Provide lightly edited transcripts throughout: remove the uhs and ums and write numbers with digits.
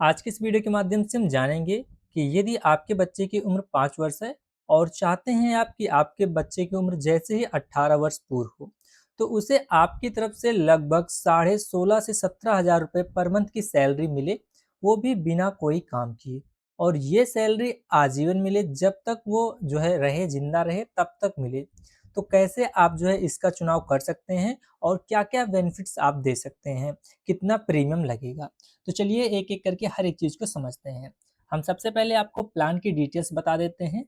आज के इस वीडियो के माध्यम से हम जानेंगे कि यदि आपके बच्चे की उम्र 5 वर्ष है और चाहते हैं आप कि आपके बच्चे की उम्र जैसे ही 18 वर्ष पूर्ण हो, तो उसे आपकी तरफ से लगभग 16.5 से 17,000 रुपये पर मंथ की सैलरी मिले, वो भी बिना कोई काम किए। और ये सैलरी आजीवन मिले, जब तक वो जो है रहे, जिंदा रहे तब तक मिले। तो कैसे आप जो है इसका चुनाव कर सकते हैं और क्या-क्या बेनिफिट्स आप दे सकते हैं, कितना प्रीमियम लगेगा। तो चलिए एक-एक करके हर एक चीज़ को समझते हैं। हम सबसे पहले आपको प्लान की डिटेल्स बता देते हैं।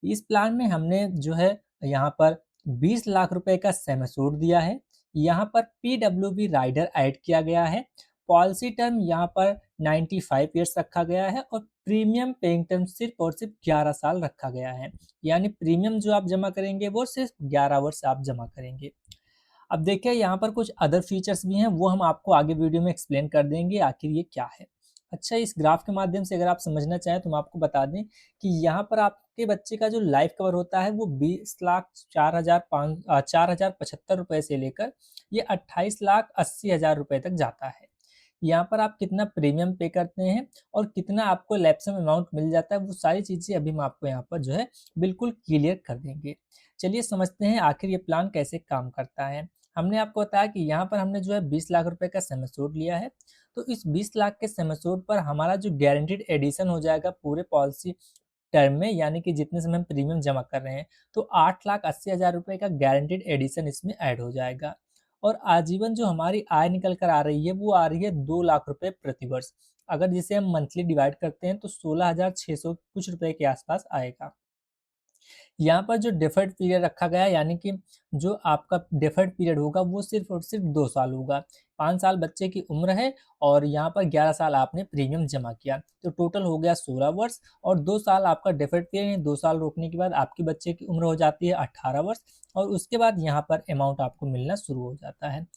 इस प्लान में हमने जो है यहाँ पर 20 लाख रुपए का सम एश्योर्ड दिया है। यहाँ पर पीडब्ल्यूबी राइडर ऐड किया गया है। पॉलिसी टर्म यहाँ पर 95 ईयर्स रखा गया है और प्रीमियम पेइंग टर्म सिर्फ और सिर्फ 11 साल रखा गया है। यानी प्रीमियम जो आप जमा करेंगे वो सिर्फ 11 वर्ष आप जमा करेंगे। अब देखिए यहाँ पर कुछ अदर फीचर्स भी हैं, वो हम आपको आगे वीडियो में एक्सप्लेन कर देंगे आखिर ये क्या है। अच्छा, इस ग्राफ के माध्यम से अगर आप समझना चाहें तो हम आपको बता दें कि यहाँ पर आपके बच्चे का जो लाइफ कवर होता है वो 20,04,075 रुपए से लेकर ये 28,80,000 रुपए तक जाता है। यहाँ पर आप कितना प्रीमियम पे करते हैं और कितना आपको लैप्सम अमाउंट मिल जाता है, वो सारी चीज़ें अभी हम आपको यहाँ पर जो है बिल्कुल क्लियर कर देंगे। चलिए समझते हैं आखिर ये प्लान कैसे काम करता है। हमने आपको बताया कि यहाँ पर हमने जो है 20 लाख रुपए का सम एश्योर्ड लिया है। तो इस 20 लाख के सम एश्योर्ड पर हमारा जो गारंटीड एडिशन हो जाएगा पूरे पॉलिसी टर्म में, यानी कि जितने समय हम प्रीमियम जमा कर रहे हैं, तो 8,80,000 रुपए का गारंटीड एडिशन इसमें ऐड हो जाएगा। और आजीवन जो हमारी आय निकल कर आ रही है वो आ रही है 2 लाख रुपए प्रति वर्ष। अगर जिसे हम मंथली डिवाइड करते हैं तो 16,600 कुछ रुपए के आसपास आएगा। यहाँ पर जो डिफर्ड पीरियड रखा गया है, यानी कि जो आपका डिफर्ड पीरियड होगा वो सिर्फ और सिर्फ 2 साल होगा। 5 साल बच्चे की उम्र है और यहाँ पर 11 साल आपने प्रीमियम जमा किया, तो टोटल हो गया 16 वर्ष। और 2 साल आपका डिफर्ड पीरियड है, 2 साल रोकने के बाद आपके बच्चे की उम्र हो जाती है 18 वर्ष और उसके बाद यहाँ पर अमाउंट आपको मिलना शुरू हो जाता है।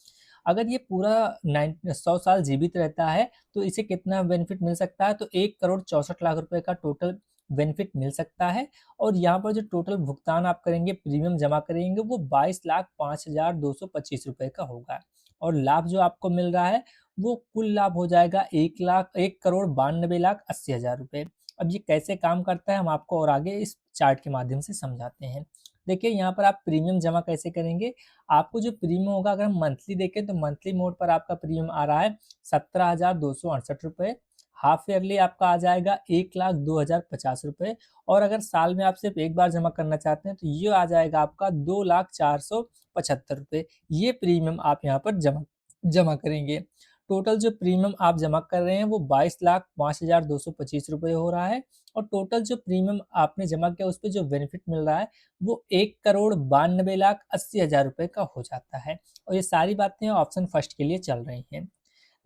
अगर ये पूरा 100 साल जीवित रहता है तो इसे कितना बेनिफिट मिल सकता है, तो 1,64,00,000 रुपए का टोटल बेनिफिट मिल सकता है। और यहाँ पर जो टोटल भुगतान आप करेंगे, प्रीमियम जमा करेंगे, वो 22,05,225 रुपए का होगा। और लाभ जो आपको मिल रहा है वो कुल लाभ हो जाएगा 1,92,80,000 रुपए। अब ये कैसे काम करता है हम आपको और आगे इस चार्ट के माध्यम से समझाते हैं। देखिए यहाँ पर आप प्रीमियम जमा कैसे करेंगे। आपको जो प्रीमियम होगा, अगर हम मंथली देखें तो मंथली मोड पर आपका प्रीमियम आ रहा है 17,268 रुपए। हाफ ईयरली आपका आ जाएगा 1,02,050 रुपए। और अगर साल में आप सिर्फ एक बार जमा करना चाहते हैं तो ये आ जाएगा आपका 2,04,75 रुपए। ये प्रीमियम आप यहाँ पर जमा जमा करेंगे। टोटल जो प्रीमियम आप जमा कर रहे हैं वो 22,05,225 रुपए हो रहा है। और टोटल जो प्रीमियम आपने जमा किया उस पे जो बेनिफिट मिल रहा है वो 1,92,80,000 रुपए का हो जाता है। और ये सारी बातें ऑप्शन फर्स्ट के लिए चल रही हैं।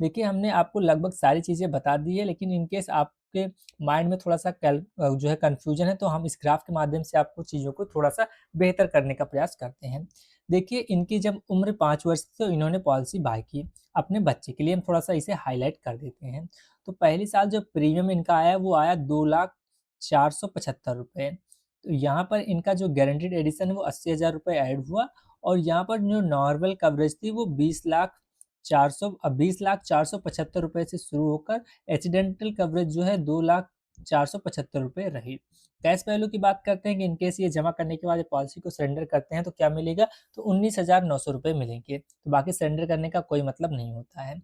देखिए हमने आपको लगभग सारी चीज़ें बता दी है, लेकिन इन केस आपके माइंड में थोड़ा-सा जो है कन्फ्यूजन है, तो हम इस ग्राफ के माध्यम से आपको चीज़ों को थोड़ा-सा बेहतर करने का प्रयास करते हैं। देखिए इनकी जब उम्र 5 वर्ष थी तो इन्होंने पॉलिसी बाय की अपने बच्चे के लिए। हम थोड़ा-सा इसे हाइलाइट कर देते हैं। तो पहली साल जो प्रीमियम इनका आया वो आया 2,04,75 रुपए। तो यहाँ पर इनका जो गारंटीड एडिशन है वो 80,000 रुपए ऐड हुआ। और यहाँ पर जो नॉर्मल कवरेज थी वो 20,04,75 रुपए से शुरू होकर एक्सीडेंटल कवरेज जो है 2,04,75 रुपए रही। कैश वैल्यू की बात करते हैं कि इनकेस ये जमा करने के बाद ये पॉलिसी को सरेंडर करते हैं तो क्या मिलेगा, तो 19,900 रुपए मिलेंगे। तो बाकी सरेंडर करने का कोई मतलब नहीं होता है।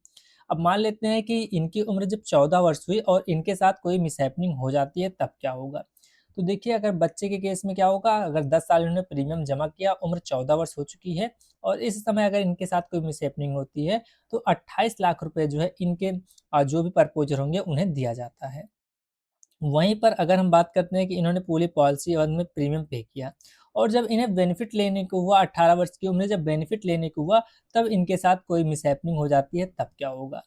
अब मान लेते हैं कि इनकी उम्र जब 14 वर्ष हुई और इनके साथ कोई मिसहैपनिंग हो जाती है, तब क्या होगा? तो देखिए अगर बच्चे के केस में क्या होगा, अगर 10 साल इन्होंने प्रीमियम जमा किया, उम्र 14 वर्ष हो चुकी है और इस समय अगर इनके साथ कोई मिसहैपनिंग होती है तो 28 लाख रुपए जो है इनके जो भी प्रपोज़र होंगे उन्हें दिया जाता है। वहीं पर अगर हम बात करते हैं कि इन्होंने पूरी पॉलिसी अवधि में प्रीमियम पे किया और जब इन्हें बेनिफिट लेने को हुआ, 18 वर्ष की उम्र में जब बेनिफिट लेने को हुआ, तब इनके साथ कोई मिसहैपनिंग हो जाती है, तब क्या होगा?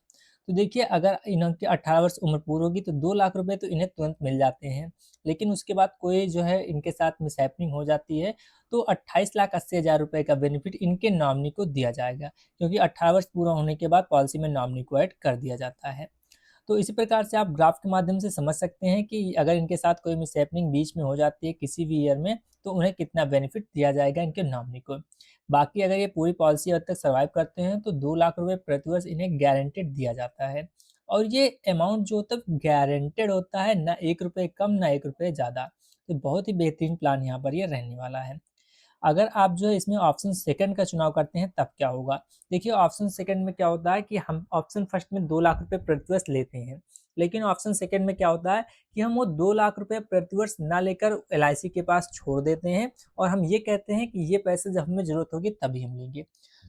तो देखिए अगर इनकी 18 वर्ष उम्र पूरी होगी तो 2 लाख रुपए तो इन्हें तुरंत मिल जाते हैं। लेकिन उसके बाद कोई जो है इनके साथ मिसहैपनिंग हो जाती है तो 28,80,000 रुपए का बेनिफिट इनके नॉमिनी को दिया जाएगा, क्योंकि 18 वर्ष पूरा होने के बाद पॉलिसी में नॉमिनी को ऐड कर दिया जाता है। तो इसी प्रकार से आप ग्राफ के माध्यम से समझ सकते हैं कि अगर इनके साथ कोई मिसहैपनिंग बीच में हो जाती है किसी भी ईयर में, तो उन्हें कितना बेनिफिट दिया जाएगा इनके नॉमिनी को। बाकी अगर ये पूरी पॉलिसी हद तक सर्वाइव करते हैं तो 2 लाख रुपए प्रति वर्ष इन्हें गारंटीड दिया जाता है। और ये अमाउंट जो होता है गारंटेड होता है, ना ₹1 कम ना ₹1 ज़्यादा। तो बहुत ही बेहतरीन प्लान यहाँ पर ये रहने वाला है। अगर आप जो है इसमें ऑप्शन सेकंड का चुनाव करते हैं तब क्या होगा? देखिए ऑप्शन सेकंड में क्या होता है कि हम ऑप्शन फर्स्ट में 2 लाख रुपए प्रतिवर्ष लेते हैं। लेकिन ऑप्शन सेकंड में क्या होता है कि हम वो 2 लाख रुपए प्रतिवर्ष ना लेकर एलआईसी के पास छोड़ देते हैं और हम ये कहते हैं कि ये पैसे जब हमें ज़रूरत होगी तभी हम लेंगे।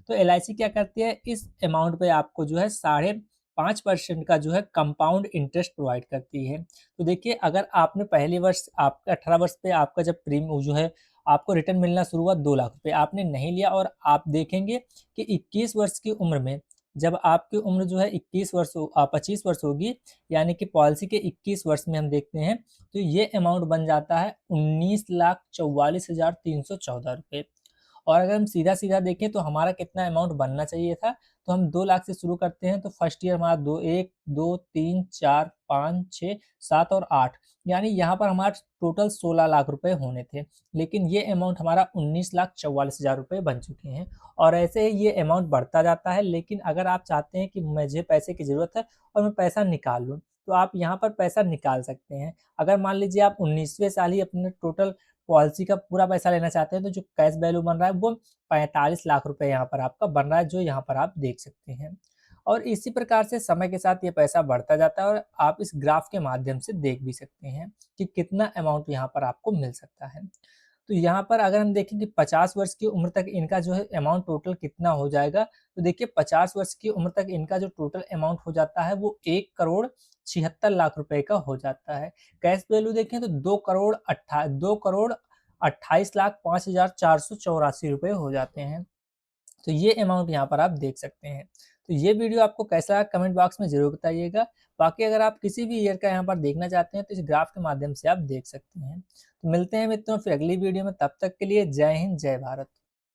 तो एलआईसी क्या करती है इस अमाउंट पे आपको जो है साढ़े 5% का जो है कंपाउंड इंटरेस्ट प्रोवाइड करती है। तो देखिए अगर आपने पहले वर्ष आपका 18 वर्ष पे आपका जब जो है आपको रिटर्न मिलना शुरू हुआ 2 लाख रुपए आपने नहीं लिया और आप देखेंगे कि 21 वर्ष की उम्र में जब आपकी उम्र जो है 25 वर्ष होगी यानी कि पॉलिसी के 21 वर्ष में हम देखते हैं तो ये अमाउंट बन जाता है 19,44,314 रुपए। और अगर हम सीधा-सीधा देखें तो हमारा कितना अमाउंट बनना चाहिए था, तो हम 2 लाख से शुरू करते हैं तो फर्स्ट ईयर हमारा 1, 2, 3, 4, 5, 6, 7 और 8 यानी यहाँ पर हमारा टोटल 16 लाख रुपए होने थे। लेकिन ये अमाउंट हमारा 19,44,000 रुपए बन चुके हैं और ऐसे ही ये अमाउंट बढ़ता जाता है। लेकिन अगर आप चाहते हैं कि मुझे पैसे की ज़रूरत है और मैं पैसा निकाल लूँ, तो आप यहाँ पर पैसा निकाल सकते हैं। अगर मान लीजिए आप 19वें साल ही अपने टोटल पॉलिसी का पूरा पैसा लेना चाहते हैं तो जो कैश वैल्यू बन रहा है वो 45 लाख रुपए यहाँ पर आपका बन रहा है जो यहाँ पर आप देख सकते हैं। और इसी प्रकार से समय के साथ ये पैसा बढ़ता जाता है और आप इस ग्राफ के माध्यम से देख भी सकते हैं कि कितना अमाउंट यहाँ पर आपको मिल सकता है। तो यहाँ पर अगर हम देखें कि 50 वर्ष की उम्र तक इनका जो है अमाउंट टोटल कितना हो जाएगा, तो देखिए 50 वर्ष की उम्र तक इनका जो टोटल अमाउंट हो जाता है वो 1 करोड़ 76 लाख रुपए का हो जाता है। कैश वैल्यू देखें तो 2 करोड़ 28 लाख 5,484 रुपए हो जाते हैं। तो ये अमाउंट यहाँ पर आप देख सकते हैं। तो ये वीडियो आपको कैसा लगा कमेंट बॉक्स में ज़रूर बताइएगा। बाकी अगर आप किसी भी ईयर का यहाँ पर देखना चाहते हैं तो इस ग्राफ के माध्यम से आप देख सकते हैं। तो मिलते हैं मित्रों फिर अगली वीडियो में, तब तक के लिए जय हिंद, जय भारत।